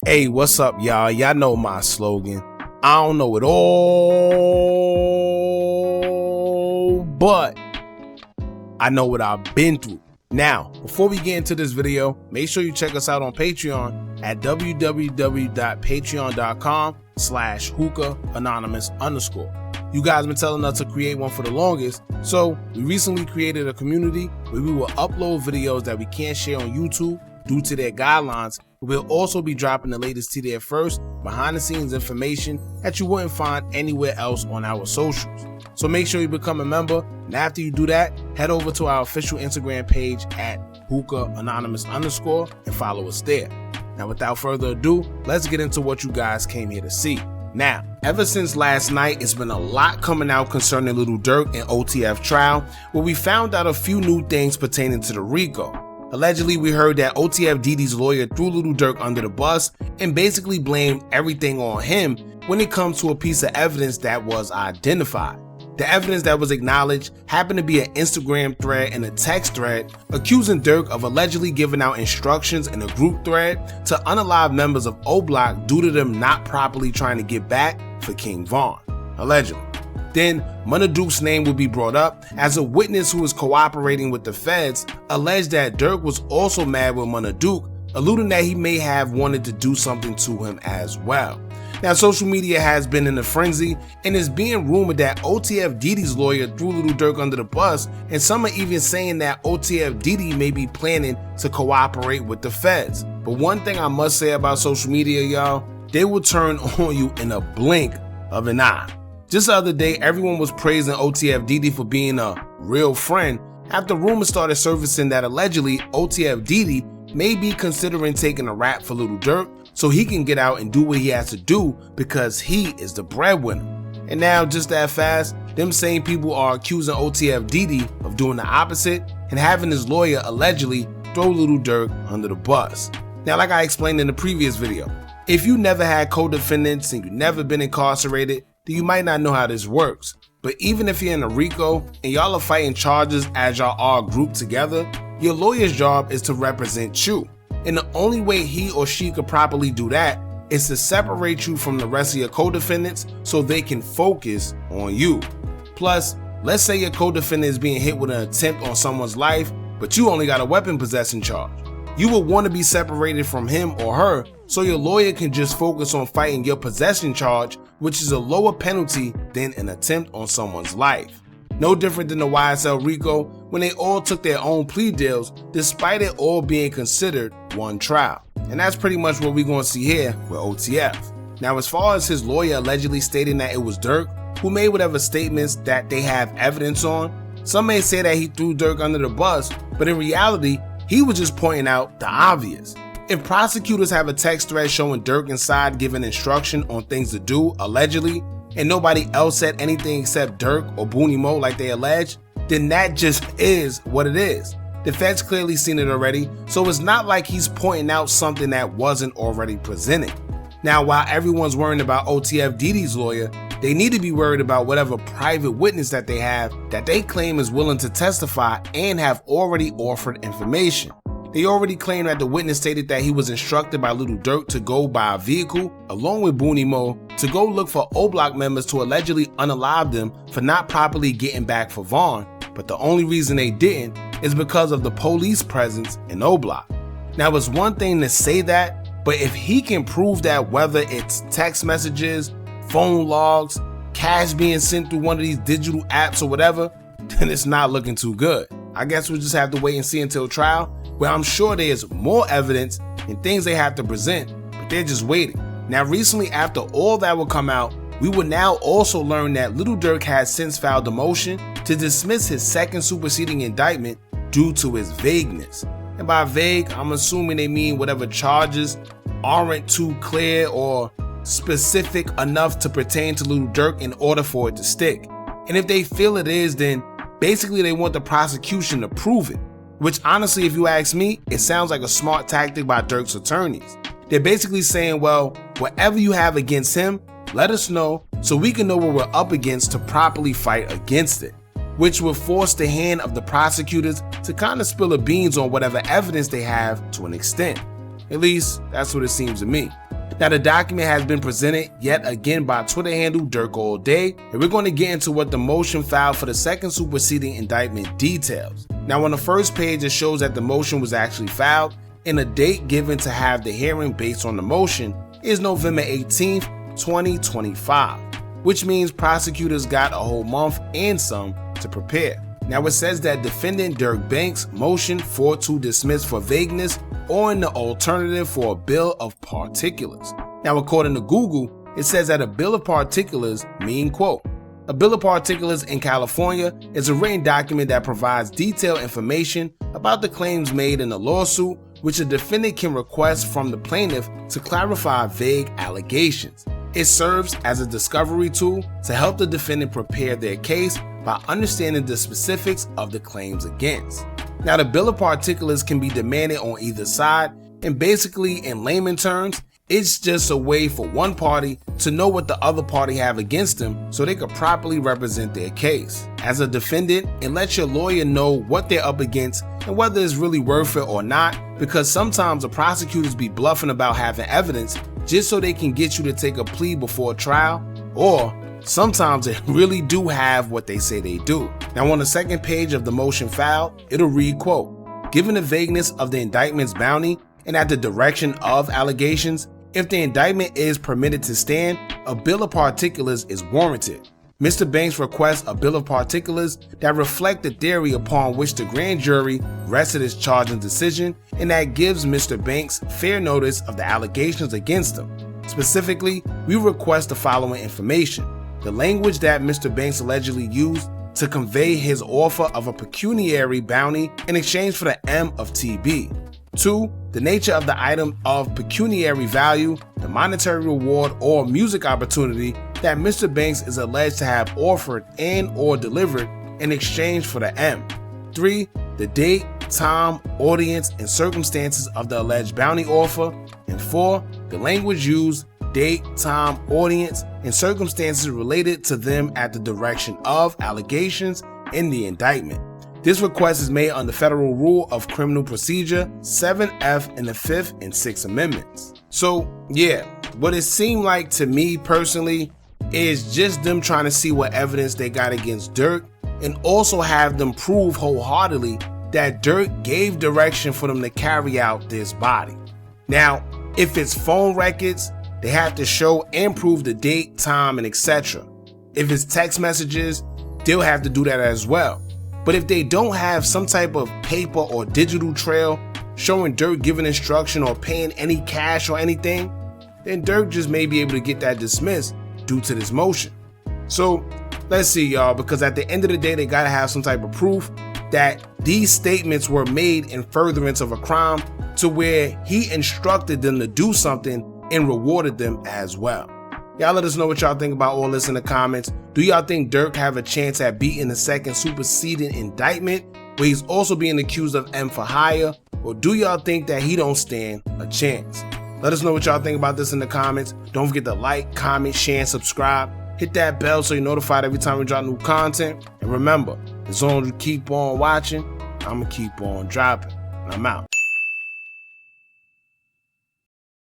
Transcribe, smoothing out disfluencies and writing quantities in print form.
Hey, what's up, y'all? Y'all know my slogan. I don't know it all, but I know what I've been through. Now, before we get into this video, make sure you check us out on Patreon at www.patreon.com/Hookah Anonymous _. You guys been telling us to create one for the longest, so we recently created a community where we will upload videos that we can't share on YouTube due to their guidelines. We'll also be dropping the latest to there first, behind the scenes information that you wouldn't find anywhere else on our socials. So make sure you become a member, and after you do that, head over to our official Instagram page at Hookah Anonymous _ and follow us there. Now without further ado, let's get into what you guys came here to see. Now, ever since last night, it's been a lot coming out concerning Lil Durk and OTF trial, where we found out a few new things pertaining to the RICO. Allegedly, we heard that OTF Diddy's lawyer threw Lil Durk under the bus and basically blamed everything on him when it comes to a piece of evidence that was identified. The evidence that was acknowledged happened to be an Instagram thread and a text thread accusing Durk of allegedly giving out instructions in a group thread to unalive members of OBlock due to them not properly trying to get back for King Von, allegedly. Then, Munna Duke's name would be brought up as a witness who was cooperating with the feds, alleged that Durk was also mad with Munna Duke, alluding that he may have wanted to do something to him as well. Now, social media has been in a frenzy, and it's being rumored that OTF Diddy's lawyer threw Lil Durk under the bus, and some are even saying that OTF Diddy may be planning to cooperate with the feds. But one thing I must say about social media, y'all, they will turn on you in a blink of an eye. Just the other day, everyone was praising OTF Diddy for being a real friend after rumors started surfacing that allegedly OTF Diddy may be considering taking a rap for Lil Durk so he can get out and do what he has to do because he is the breadwinner. And now, just that fast, them same people are accusing OTF Diddy of doing the opposite and having his lawyer allegedly throw Lil Durk under the bus. Now, like I explained in the previous video, if you never had co-defendants and you've never been incarcerated, then you might not know how this works. But even if you're in a RICO and y'all are fighting charges as y'all are grouped together, your lawyer's job is to represent you. And the only way he or she could properly do that is to separate you from the rest of your co-defendants so they can focus on you. Plus, let's say your co-defendant is being hit with an attempt on someone's life, but you only got a weapon possession charge. You would want to be separated from him or her so your lawyer can just focus on fighting your possession charge, which is a lower penalty than an attempt on someone's life. No different than the YSL RICO when they all took their own plea deals despite it all being considered one trial. And that's pretty much what we're going to see here with OTF. Now, as far as his lawyer allegedly stating that it was Durk who made whatever statements that they have evidence on, some may say that he threw Durk under the bus, but in reality, he was just pointing out the obvious. If prosecutors have a text thread showing Durk inside giving instruction on things to do, allegedly, and nobody else said anything except Durk or Booney Mo like they allege, then that just is what it is. The feds clearly seen it already, so it's not like he's pointing out something that wasn't already presented. Now, while everyone's worrying about OTF Diddy's lawyer, they need to be worried about whatever private witness that they have that they claim is willing to testify and have already offered information. They already claim that the witness stated that he was instructed by Lil Durk to go by a vehicle along with Booney Mo to go look for OBlock members to allegedly unalive them for not properly getting back for Von, but the only reason they didn't is because of the police presence in OBlock. Now, it's one thing to say that, but if he can prove that whether it's text messages, phone logs, cash being sent through one of these digital apps or whatever, then it's not looking too good. I guess we'll just have to wait and see until trial, where I'm sure there's more evidence and things they have to present, but they're just waiting. Now, recently, after all that will come out, we will now also learn that Lil Durk has since filed a motion to dismiss his second superseding indictment due to his vagueness. And by vague, I'm assuming they mean whatever charges aren't too clear or specific enough to pertain to Lil Durk in order for it to stick. And if they feel it is, then basically they want the prosecution to prove it. Which honestly, if you ask me, it sounds like a smart tactic by Durk's attorneys. They're basically saying, well, whatever you have against him, let us know so we can know what we're up against to properly fight against it. Which will force the hand of the prosecutors to kind of spill the beans on whatever evidence they have to an extent. At least, that's what it seems to me. Now the document has been presented yet again by Twitter handle Durk All Day, and we're going to get into what the motion filed for the second superseding indictment details. Now on the first page it shows that the motion was actually filed, and the date given to have the hearing based on the motion is November 18th, 2025, which means prosecutors got a whole month and some to prepare. Now it says that defendant Durk Banks motioned for to dismiss for vagueness or in the alternative for a bill of particulars. Now according to Google, it says that a bill of particulars mean, quote, a bill of particulars in California is a written document that provides detailed information about the claims made in a lawsuit, which a defendant can request from the plaintiff to clarify vague allegations. It serves as a discovery tool to help the defendant prepare their case by understanding the specifics of the claims against. Now the bill of particulars can be demanded on either side, and basically in layman terms, it's just a way for one party to know what the other party have against them so they could properly represent their case. As a defendant, it lets your lawyer know what they're up against and whether it's really worth it or not, because sometimes the prosecutors be bluffing about having evidence just so they can get you to take a plea before a trial, or sometimes they really do have what they say they do. Now on the second page of the motion filed, it'll read, quote, given the vagueness of the indictment's bounty and at the direction of allegations, if the indictment is permitted to stand, a bill of particulars is warranted. Mr. Banks requests a bill of particulars that reflect the theory upon which the grand jury rested its charging decision and that gives Mr. Banks fair notice of the allegations against him. Specifically, we request the following information: the language that Mr. Banks allegedly used to convey his offer of a pecuniary bounty in exchange for the M of TB. 2. The nature of the item of pecuniary value, the monetary reward or music opportunity that Mr. Banks is alleged to have offered and or delivered in exchange for the M. 3. The date, time, audience, and circumstances of the alleged bounty offer. And 4. The language used, date, time, audience, and circumstances related to them at the direction of allegations in the indictment. This request is made under Federal Rule of Criminal Procedure 7F in the 5th and 6th Amendments. So yeah, what it seemed like to me personally is just them trying to see what evidence they got against Durk and also have them prove wholeheartedly that Durk gave direction for them to carry out this body. Now, if it's phone records, they have to show and prove the date, time, and etc. If it's text messages, they'll have to do that as well. But if they don't have some type of paper or digital trail showing Durk giving instruction or paying any cash or anything, then Durk just may be able to get that dismissed due to this motion. So let's see, y'all, because at the end of the day, they gotta have some type of proof that these statements were made in furtherance of a crime to where he instructed them to do something and rewarded them as well. Y'all let us know what y'all think about all this in the comments. Do y'all think Durk have a chance at beating the second superseding indictment, where he's also being accused of M for hire, or do y'all think that he don't stand a chance? Let us know what y'all think about this in the comments. Don't forget to like, comment, share, and subscribe. Hit that bell so you're notified every time we drop new content. And remember, as long as you keep on watching, I'ma keep on dropping. And I'm out.